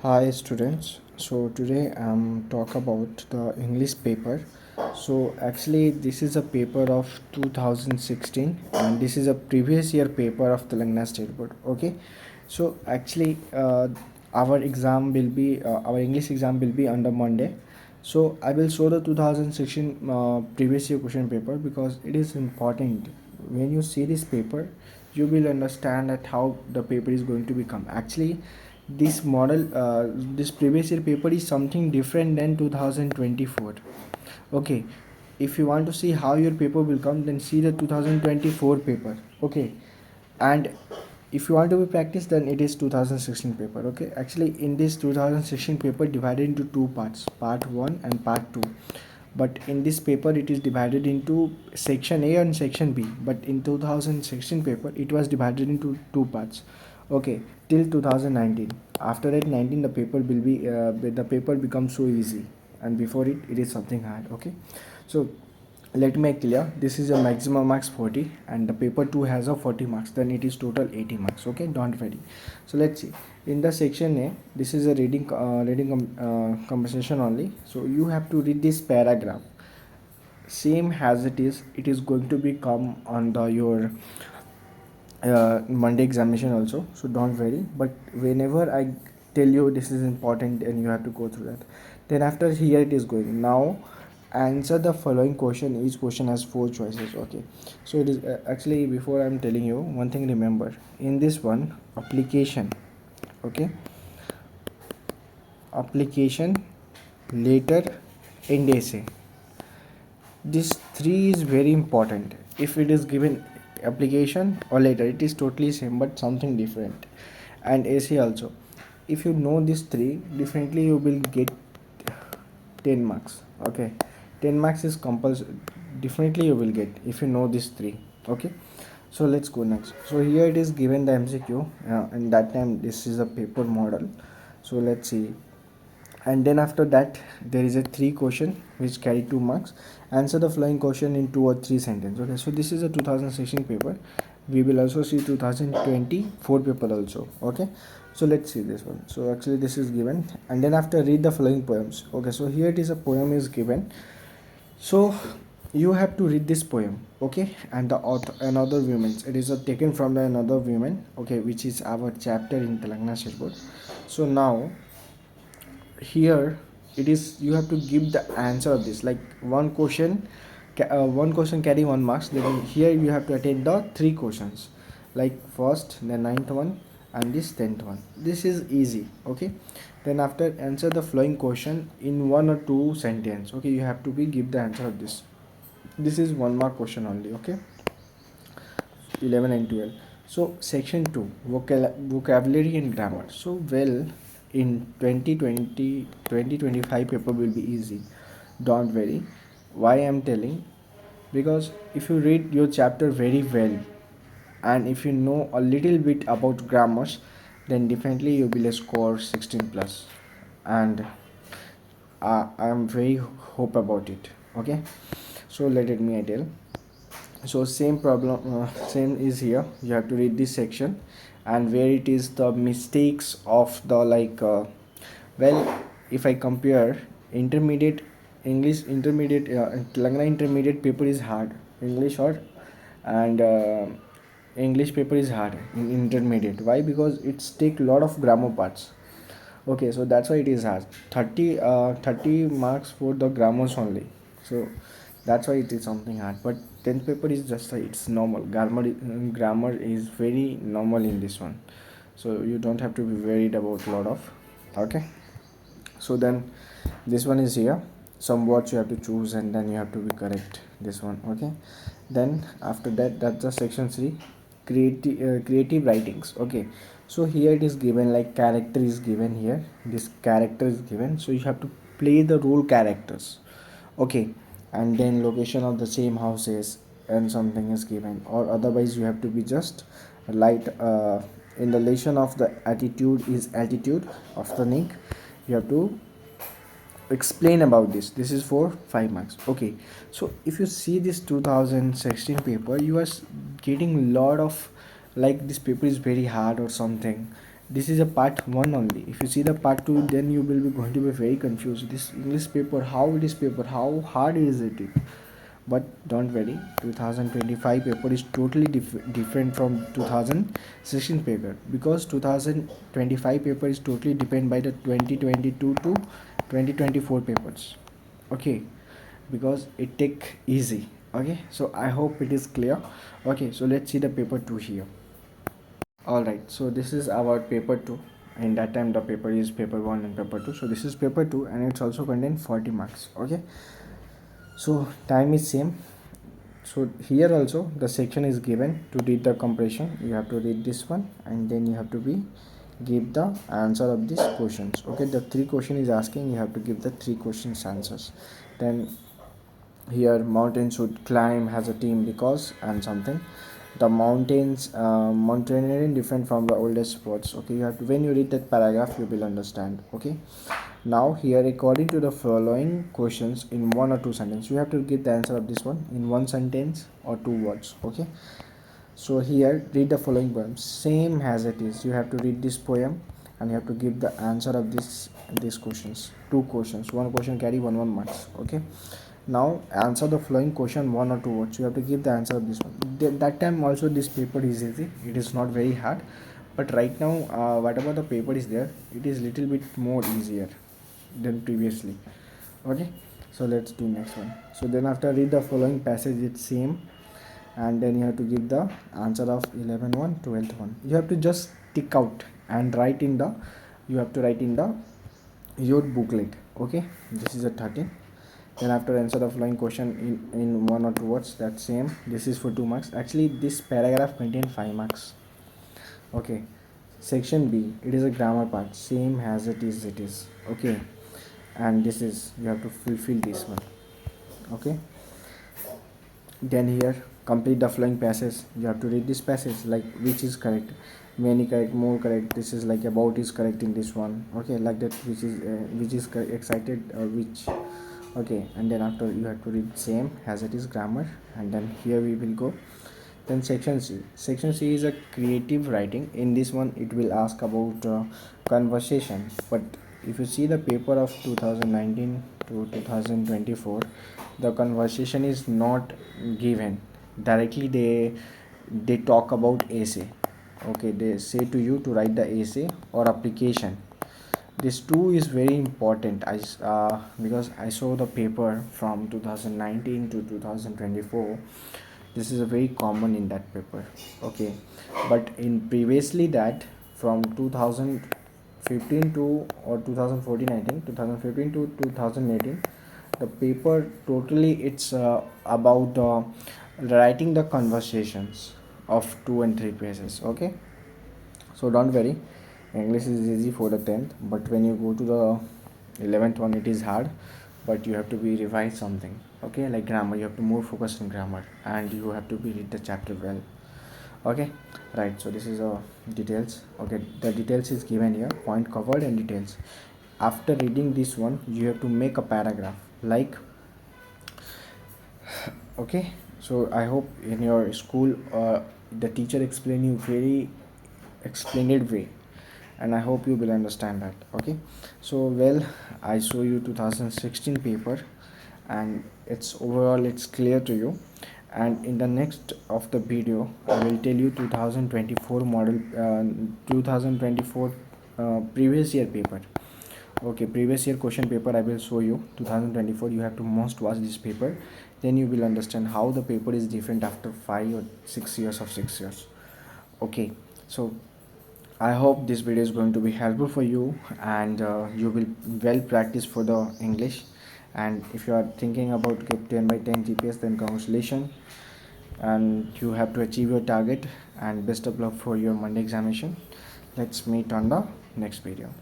Hi students. So today I'm talk about the English paper. So actually this is a paper of 2016 and this is a previous year paper of Telangana State Board. Okay. So actually our English exam will be under Monday. So I will show the 2016 previous year question paper because it is important. When you see this paper, you will understand that how the paper is going to become. Actually, this previous year paper is something different than 2024. Okay, if you want to see how your paper will come, then see the 2024 paper. Okay, and if you want to be practice, then it is 2016 paper. Okay, actually in this 2016 paper divided into two parts, part 1 and part 2. But in this paper it is divided into section A and section B, but in 2016 paper it was divided into two parts. Okay, till 2019. After that 19 the paper will be the paper becomes so easy, and before it is something hard. Okay, so let me make clear, this is a maximum marks 40 and the paper 2 has a 40 marks, then it is total 80 marks. Okay, don't worry. So let's see, in the section A, this is a reading conversation only. So you have to read this paragraph same as it is going to become on the your Monday examination also, so don't worry. But whenever I tell you this is important and you have to go through that, then after here it is going now, answer the following question. Each question has four choices. Okay, so it is actually, before I'm telling you one thing, remember in this one, application. Okay, application, later, and essay, this three is very important. If it is given application or later, it is totally same but something different. And essay also, if you know these three differently, you will get 10 marks. Okay, 10 marks is compulsory, definitely you will get if you know these three. Okay, so let's go next. So here it is given the MCQ, and that time this is a paper model. So let's see, and then after that there is a three question which carry 2 marks. Answer the following question in 2 or 3 sentences. Okay, so this is a 2016 paper. We will also see 2024 paper also. Okay, so let's see this one. So actually this is given, and then after read the following poems. Okay, so here it is, a poem is given, so you have to read this poem. Okay, and the author, another women, it is taken from the another women. Okay, which is our chapter in Telangana State Board. So now here it is, you have to give the answer of this, like one question carry 1 marks. Then here you have to attend the three questions, like first, the ninth one, and this 10th one. This is easy. Okay, then after answer the following question in 1 or 2 sentence. Okay, you have to be give the answer of this. This is 1 mark question only. Okay, 11 and 12. So section 2, vocabulary and grammar. So well, in 2025 paper will be easy, don't worry. Why I'm telling, because if you read your chapter very well and if you know a little bit about grammars, then definitely you will score 16 plus, and I am very hope about it. Okay, so let me tell. So same problem, same is here. You have to read this section and where it is the mistakes of the well, if I compare intermediate English, intermediate Telangana intermediate paper is hard. English or and English paper is hard in intermediate. Why? Because it's take lot of grammar parts. Okay, so that's why it is hard. 30 marks for the grammars only. So that's why it is something hard. But 10th paper is just it's normal. Grammar is very normal in this one. So you don't have to be worried about lot of. Okay. So then this one is here. Some words you have to choose and then you have to be correct this one. Okay. Then after that, that's the section 3, creative writings. Okay, so here it is given, like character is given here, this character is given, so you have to play the role characters. Okay, and then location of the same houses and something is given, or otherwise you have to be just light in the relation of the attitude is attitude of the nick. You have to explain about this is for 5 marks. Okay, so if you see this 2016 paper, you are getting a lot of, like, this paper is very hard or something. this is a part 1 only. If you see the part 2, then you will be going to be very confused. This English paper, how hard is it? But don't worry, 2025 paper is totally different from 2016 paper, because 2025 paper is totally dependent by the 2022 to 2024 papers. Okay, because it take easy. Okay, so I hope it is clear. Okay, so let's see the paper 2 here. Alright, so this is our paper 2. In that time the paper is paper 1 and paper 2. So this is paper 2 and it's also contain 40 marks. Okay, so time is same. So here also the section is given to read the compression. You have to read this one and then you have to be give the answer of these questions. Okay, the 3 question is asking, you have to give the 3 questions answers. Then here mountain should climb has a team because and something. The mountains mountaineering different from the oldest sports. Okay, you have to, when you read that paragraph you will understand. Okay, now here according to the following questions in 1 or 2 sentences, you have to give the answer of this one in 1 sentence or 2 words. Okay, so here read the following poem same as it is. You have to read this poem and you have to give the answer of these questions. 2 questions, 1 question carry 1 marks. Okay, now answer the following question 1 or 2 words. You have to give the answer of this one. That time also this paper is easy, it is not very hard. But right now whatever the paper is there, it is little bit more easier than previously. Okay, so let's do next one. So then after read the following passage, it's same, and then you have to give the answer of 11th one, 12th one. You have to just tick out and write in the, you have to write in the your booklet. Okay, this is a 13. Then after answer the following question in 1 or 2 words, that's same. This is for 2 marks. Actually this paragraph contains 5 marks. Okay, section B, it is a grammar part, same as it is. Okay, and this is, you have to fulfill this one. Okay, then here complete the following passage. You have to read this passage like which is correct, many correct, more correct. This is like about is correct in this one. Okay, like that, which is excited or which. Okay, and then after you have to read same as it is grammar, and then here we will go. Then section C. Section C is a creative writing. In this one it will ask about conversation. But if you see the paper of 2019 to 2024, the conversation is not given directly. They talk about essay. Okay, they say to you to write the essay or application. This too is very important. Because I saw the paper from 2019 to 2024. This is a very common in that paper. Okay, but in previously that from 2015 to or 2014 I think 2015 to 2018, the paper totally it's about writing the conversations of 2 and 3 pages. Okay, so don't worry, English is easy for the 10th, but when you go to the 11th one it is hard. But you have to be revise something. Okay, like grammar, you have to more focus on grammar and you have to be read the chapter well. Okay, right, so this is details. Okay, the details is given here, point covered and details. After reading this one you have to make a paragraph like. Okay, so I hope in your school the teacher explain you very explained way, and I hope you will understand that. Okay, so well, I show you 2016 paper and it's overall it's clear to you. And in the next of the video I will tell you 2024 model 2024 previous year paper. Okay, previous year question paper I will show you 2024. You have to must watch this paper, then you will understand how the paper is different after 5 or 6 years of 6 years. Okay, so I hope this video is going to be helpful for you, and you will well practice for the English. And if you are thinking about get 10 by 10 GPS, then congratulations, and you have to achieve your target. And best of luck for your Monday examination. Let's meet on the next video.